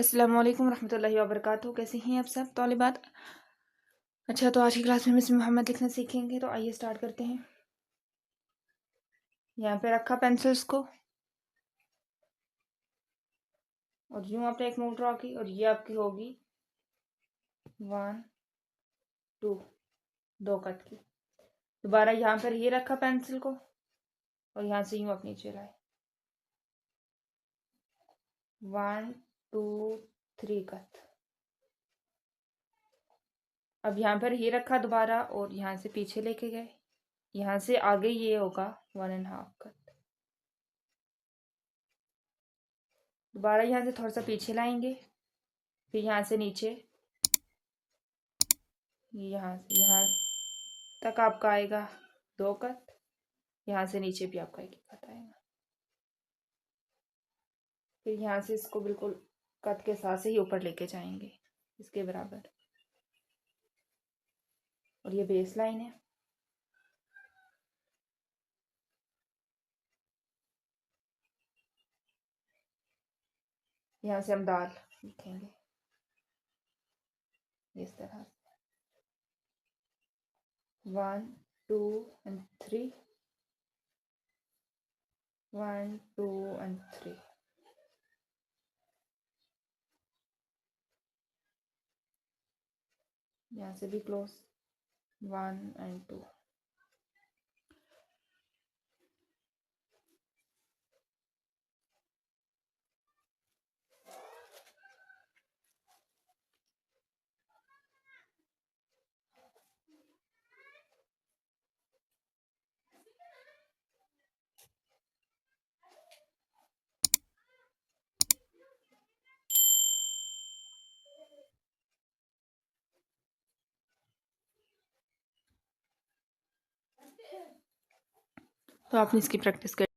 अस्सलाम वालेकुम रहमतुल्लाहि व बरकातहू। कैसे हैं आप सब तौलिबात? अच्छा, तो आज की क्लास में हम इसमें मोहम्मद लिखना सीखेंगे। तो आइए स्टार्ट करते हैं। यहाँ पे रखा पेंसिल्स को और यूं आपने एक मूव ड्रॉ की और ये आपकी होगी 1 2 दो कट की। दोबारा यहाँ पर ये रखा पेंसिल को और यहाँ से यूं आप नीचे लाए 1 2 3 कट। अब यहाँ पर ये रखा दोबारा और यहाँ से पीछे लेके गए, यहाँ से आगे ये होगा 1.5 कट। दोबारा यहाँ से थोड़ा सा पीछे लाएंगे, फिर यहाँ से नीचे, यहाँ से यहाँ तक आपका आएगा 2 कट। यहाँ से नीचे भी आपका 1 कट आएगा। फिर यहाँ से इसको बिल्कुल कट के साथ से ही ऊपर लेके जाएंगे इसके बराबर, और ये बेस लाइन है। यहाँ से हम दाल लिखेंगे इस तरह से 1 2 and 3 1 2 and 3। यहाँ से भी क्लोज 1 and 2। तो आपने इसकी प्रैक्टिस कर